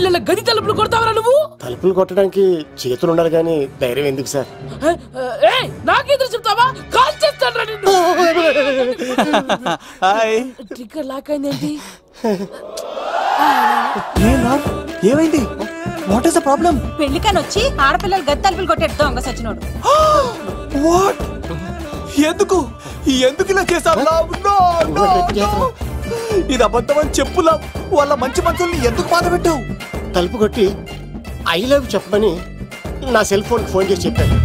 ఆడపిల్లల గది తలుపులు కొడతావరా నువ్వు? తలుపులు కొట్టడానికి చేతులు ఉండాలి కానీ ధైర్యం ఎందుకు సార్? నాకెదురు చెప్తావా? కాల్ చేస్తాను నిన్ను. ట్రిగ్గర్ లాక్ అయిందేంటి? ఏమైంది? What is the problem? పెళ్లికని వచ్చి ఆడపిల్లలు గది తలుపులు కొట్టేడు దొంగ సచ్చినోడు. వాట్? ఎందుకు ఇలా చేసావు? ఇది అబద్ధం అని చెప్పులా వాళ్ళ మంచి మనుషుల్ని ఎందుకు బాధ పెట్టావు? తలుపు కొట్టి ఐ లవ్ చెప్పమని నా సెల్ ఫోన్ ఫోన్ చేసి చెప్పాను.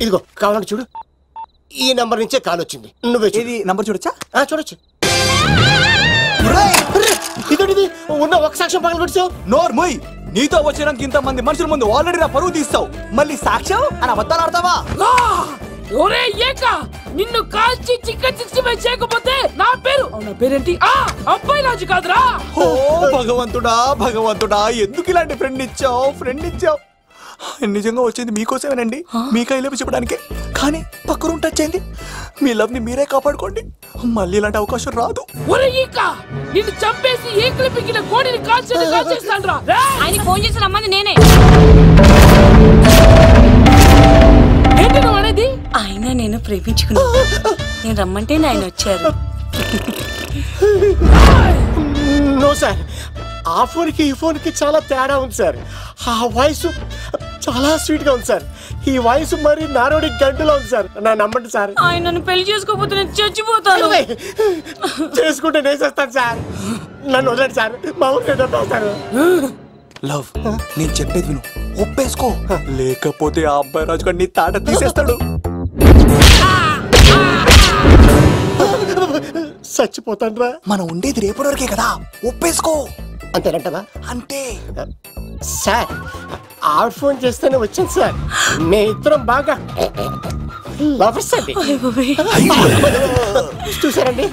ఇదిగో కావాలంటే చూడు, ఈ నంబర్ నుంచే కాల్ వచ్చింది. నువ్వే ఇది నంబర్ చూడొచ్చా? చూడొచ్చు. ఇదేంటిది? ఉన్న ఒక సాక్ష్యం పగల పెట్టావు. నోర్మోయ్, నీతో వచ్చినాక ఇంతమంది మనుషుల ముందు ఆల్రెడీ నా పరువు తీస్తావు, మళ్ళీ సాక్ష్యం అని అబద్ధాలు ఆడతావా? ఒరే ఏకా, నిన్ను కాల్చి చికెన్ 65 చేయకపోతే నా పేరేంటి? అబ్బాయి రాజు కాదురా. ఓ భగవంతుడా, ఎందుకు ఇలాంటి ఫ్రెండ్ ఇచ్చావు? నిజంగా వచ్చింది మీకోసమేనండి, మీకు ఐ లవ్ చెప్పడానికి. కానీ పక్క రూమ్ టచ్ అయింది. మీ లవ్ ని మీరే కాపాడుకోండి, మళ్ళీ ఇలాంటి అవకాశం రాదు. ఒరే ఈకా, నిన్ను చంపేసి ఏకలు పిగిన కోడిని కాల్చేస్తాను రా. ఆయనకి ఫోన్ చేసి రమ్మని నేనే. ఏంటి నువ్వు అనేది? ఆయన నేను ప్రేమించుకున్నా, నేను రమ్మంటే ఆయన వచ్చారు. నో సార్, ఆ ఫోన్కి ఈ ఫోన్కి చాలా తేడా ఉంది సార్. ఆ వాయిస్ చాలా స్వీట్ గా ఉంది సార్. ఈ వాయిస్ మరి నారోడి గంటలో ఉంది సార్. నా నమ్మండి సార్. ఆయన నన్ను పెళ్లి చేసుకోకపోతే నేను చచ్చిపోతాను. చేసుకుంటే నేను చేస్తాను సార్. నన్ను వదలండి సార్, మా ఊరికి వస్తాను. లవ్, నేను చెప్పేది విను, ఒప్పేసుకో, లేకపోతే ఆ అబ్బాయి రాజు గారిని తాట తీసేస్తాడు. చచ్చిపోతాను రా. మనం ఉండేది రేపటి వరకే కదా, ఒప్పేసుకో. అంతేనంటవా? అంటే సార్, ఆవిడ ఫోన్ చేస్తేనే వచ్చాను సార్. మే ఇద్దరం బాగా లవర్స్ అండి. చూసారండి,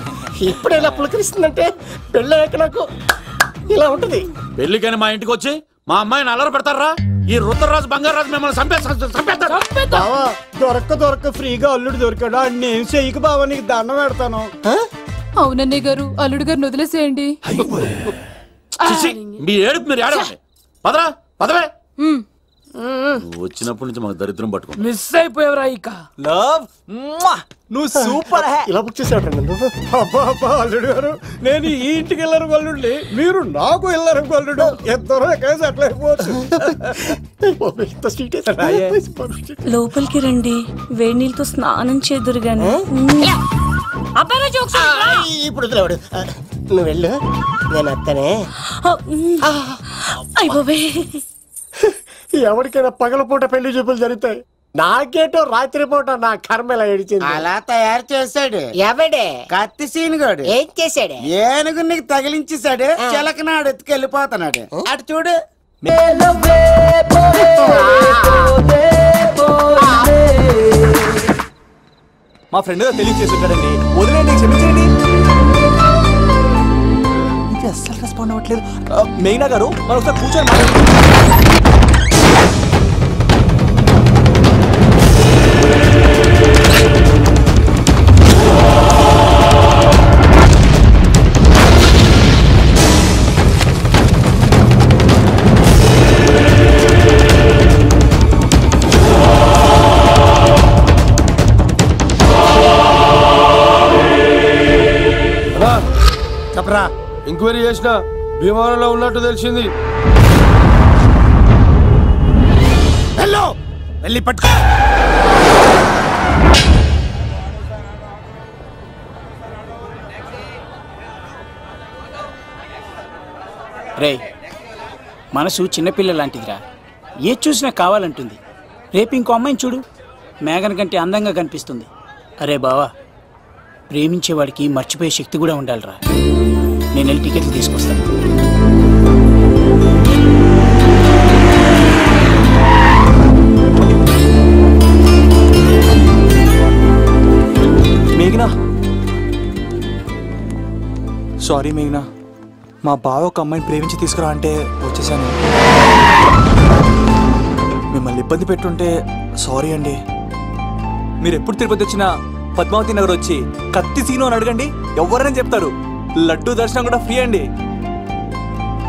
ఇప్పుడు ఎలా పులకరిస్తుందంటే పెళ్ళయ్యాక నాకు ఇలా ఉంటుంది. పెళ్లికని మా ఇంటికి వచ్చి మా అమ్మాయిని అల్లరి పెడతారా? ఈ రుద్రరాజు బంగారాజు మిమ్మల్ని చంపేస్తారు. దొరక్క ఫ్రీగా అల్లుడు దొరికాడు. నేను చెయ్యికి బావా నీకు దండం పెడతాను. అవునన్నయ్య గారు, అల్లుడు గారిని వదిలేసేయండి. మీ ఏడుపు మీరు ఏడవండి. పదవే. వచ్చినప్పటి నుంచి మాకు దరిద్రం పట్టుకో. మిస్ అయిపోయావురా ఇక. లవ్, నువ్వు సూపర్. ఇలా బుక్ చేసావు నువ్వు? అబ్బా అల్లుడు గారు, నేను ఈ ఇంటికి వెళ్ళరు గల్లుండి, మీరు నాకు వెళ్ళరు గల్లుడు. ఇద్దరు కలిసి అట్లా అయిపోవచ్చు. లోపలికి రండి, వేడి నీళ్ళతో స్నానం చేదురు గాని. ఇప్పుడు వదిలేవాడు. నువ్వు వెళ్ళు, నేను అత్తనే. ఎవరికైనా పగలపూట పెళ్లి చూపులు జరుగుతాయి, నాకేటో రాత్రి పూట నా కర్మ ఎలా ఏడిచింది. అలా తయారు చేశాడు ఎవడే? కత్తి సీనుగాడు. ఏం చేశాడు? ఏనుగు నీకు తగిలించేశాడు. చిలకనాడు ఎత్తుకెళ్ళిపోతున్నాడు. అటు చూడు. మా ఫ్రెండ్ తెలియచేస్తుంటాడండి, వదిలేండి, క్షమించండి. ఇది అస్సలు రెస్పాండ్ అవ్వట్లేదు. మెయినా గారు, మనం ఒకసారి కూర్చొని మాట్లాడుతున్నాం. చెప్పరా, ఎంక్వైరీ చేసిన భీమవరంలో ఉన్నట్టు తెలిసింది. వెళ్ళి పట్టుకో. రే, మనసు చిన్నపిల్ల లాంటిదిరా, ఏ చూసినా కావాలంటుంది. రేపు ఇంకో అమ్మాయిని చూడు, మేఘన కంటే అందంగా కనిపిస్తుంది. అరే బావా, ప్రేమించేవాడికి మర్చిపోయే శక్తి కూడా ఉండాలిరా. నేను వెళ్ళి టికెట్లు తీసుకొస్తాను. మేఘనా, సారీ మేఘనా, మా బావ ఒక అమ్మాయిని ప్రేమించి తీసుకురా అంటే వచ్చేసాను. మిమ్మల్ని ఇబ్బంది పెట్టుంటే సారీ అండి. మీరు ఎప్పుడు తిరుపతి వచ్చినా పద్మావతి నగర్ వచ్చి కత్తి సీను అని అడగండి, ఎవరైనా చెప్తారు. లడ్డూ దర్శనం కూడా ఫ్రీ అండి.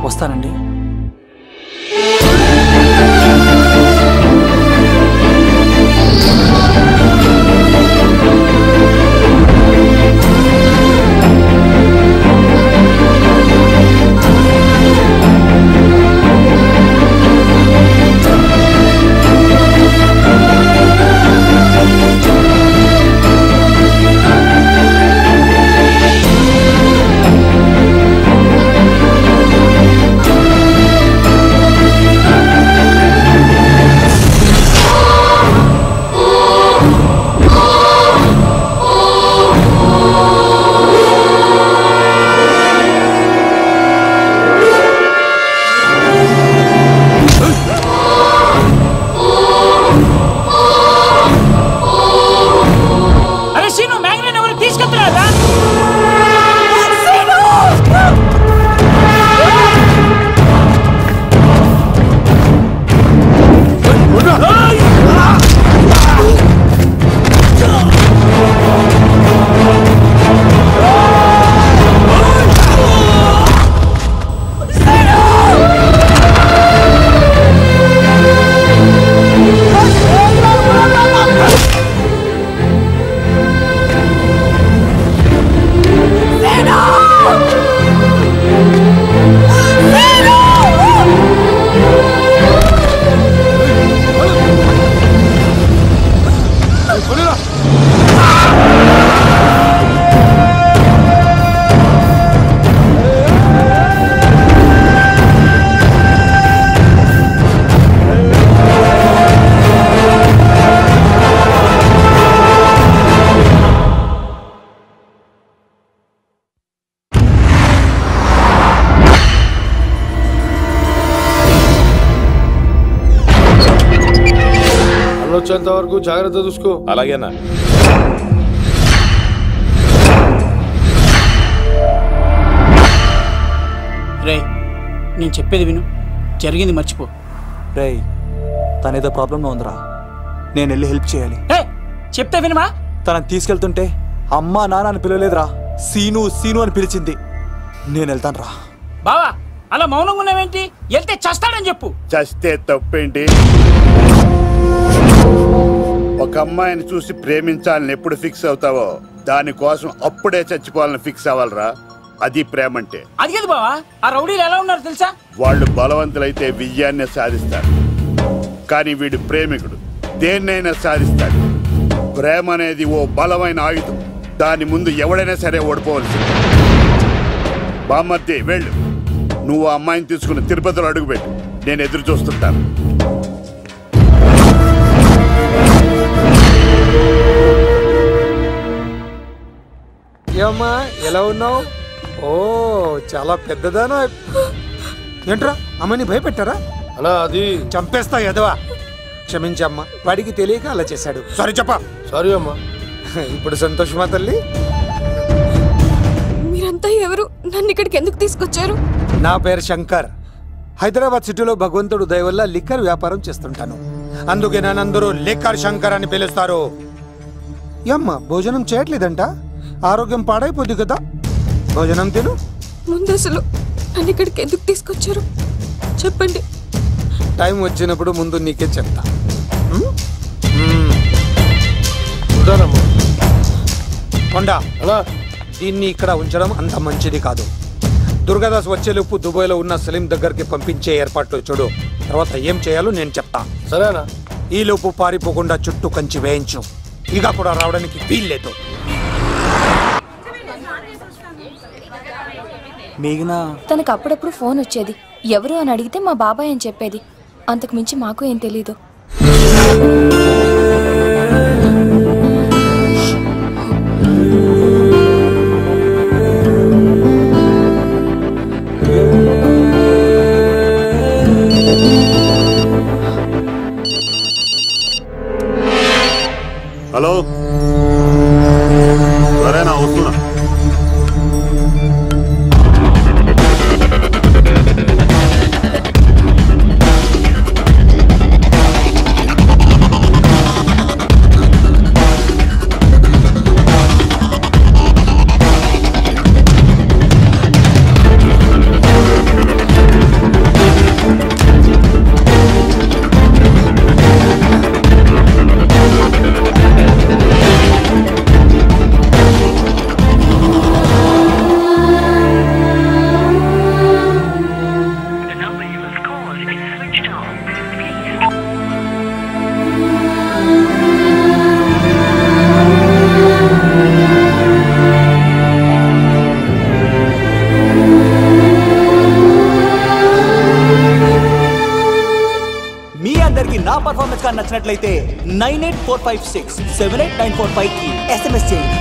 వస్తానండి. వచ్చేంత వరకు జాగ్రత్త చూసుకో. అలాగేనా? రే నేను చెప్పేది విను, జరిగింది మర్చిపో. రే తనేదో ప్రాబ్లంలో ఉందిరా, నేను వెళ్ళి హెల్ప్ చేయాలి. చెప్తే వినమా? తనని తీసుకెళ్తుంటే అమ్మా నాన్న అని పిలవలేదురా, సీను సీను అని పిలిచింది. నేను వెళ్తాను రా. బావా అలా మౌనంగా ఉన్నావేంటి? వెళ్తే చస్తాడని చెప్పు. చస్తే తప్పేంటి? ఒక అమ్మాయిని చూసి ప్రేమించాలని ఎప్పుడు ఫిక్స్ అవుతావో దానికోసం అప్పుడే చచ్చిపోవాలని ఫిక్స్ అవ్వాలరా. అది ప్రేమంటే. అది కాదు బావా, ఆ రౌడీలు ఎలా ఉన్నారు తెలుసా? వాళ్ళు బలవంతులైతే విజయాన్ని సాధిస్తారు, కానీ వీడు ప్రేమికుడు దేన్నైనా సాధిస్తాడు. ప్రేమ అనేది ఓ బలమైన ఆయుధం, దాని ముందు ఎవడైనా సరే ఓడిపోవలసింది. బామ్మర్ది వెళ్ళు, నువ్వు ఆ అమ్మాయిని తీసుకుని తిరుపతిలో అడుగుపెట్టు, నేను ఎదురు చూస్తుంటాను. ఏమ్మా ఎలా ఉన్నావు? ఓ చాలా పెద్దదానా. ఏంట్రా అమ్మని భయపెట్టారా? అలా అది చంపేస్తా ఎదవా. క్షమించమ్మా, వాడికి తెలియక అలా చేశాడు. సారీ చెప్పా. సారీ అమ్మా. ఇప్పుడు సంతోషమా తల్లి? మీరంతా ఎవరు? నన్ను ఇక్కడికి ఎందుకు తీసుకొచ్చారు? నా పేరు శంకర్. హైదరాబాద్ సిటీలో భగవంతుడు దయ వల్ల లిక్కర్ వ్యాపారం చేస్తుంటాను, అందుకే నన్నందరూ లిక్కర్ శంకర్ అని పిలుస్తారు. అమ్మ భోజనం చేయట్లేదంట, ఆరోగ్యం పాడైపోద్ది కదా, భోజనం తిను. ముందు అసలు నన్ను ఇక్కడికి ఎందుకు తీసుకొచ్చారు చెప్పండి. టైం వచ్చినప్పుడు ముందు నీకే చెప్తా. కొండా దీన్ని ఇక్కడ ఉంచడం అంత మంచిది కాదు. దుర్గాదాస్ వచ్చేలోపు దుబాయ్లో ఉన్న సలీం దగ్గరికి పంపించే ఏర్పాట్లు చూడు, తర్వాత ఏం చేయాలో నేను చెప్తా. సరేనా? ఈ లోపు పారిపోకుండా చుట్టూ కంచి వేయించు, ఇక కూడా రావడానికి వీల్లేదు. తనకు అప్పుడప్పుడు ఫోన్ వచ్చేది, ఎవరు అని అడిగితే మా బాబాయ్ అని చెప్పేది. అంతకు మించి మాకు ఏం తెలీదు. హలో, సరేనా? వస్తున్నా. పర్ఫార్మెన్స్ కానీ నచ్చినట్లయితే 9845678945 కి SMS చేయండి.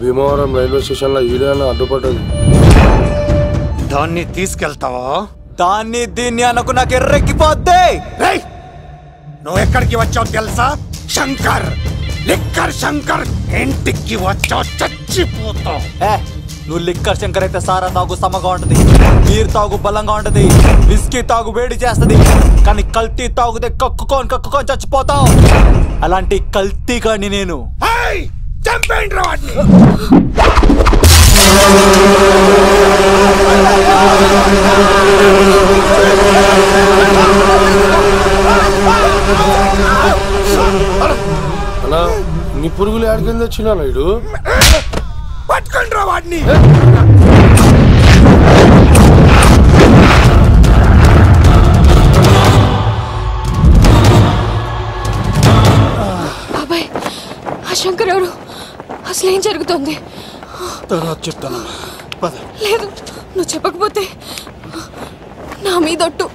భీమవరం రైల్వే స్టేషన్ లో ఈడేనా అడ్డుపడ్డది. దాన్ని తీసుకెళ్తావా? దాన్ని దీన్ని అనకు నాకు ఎర్రెక్కిపోద్ది. నువ్వు ఎక్కడికి వచ్చావు తెలుసా? శంకర్ లిక్కర్ శంకర్ ఇంటికి వచ్చావు, చచ్చిపోతావు. నువ్వు లిక్కర్ శంకర్ అయితే సారా తాగు సమగా ఉంటది, బీర్ తాగు బలంగా ఉంటది, విస్కీ తాగు వేడి చేస్తది. కానీ కల్తీ తాగుతే కక్కుకొని చచ్చిపోతావు. అలాంటి కల్తీ కానీ నేను చంపేయండి రా వాడిని. అన్నా నీ పురుగులు ఆడికింద వచ్చినా ఇడు పట్టుకోండి రా వాడిని. బాబాయ్ ఆ శంకర్ ఎవరు? అసలు ఏం జరుగుతుంది? తర్వాత చెప్తాను. లేదు, నువ్వు చెప్పకపోతే నా మీదొట్టు.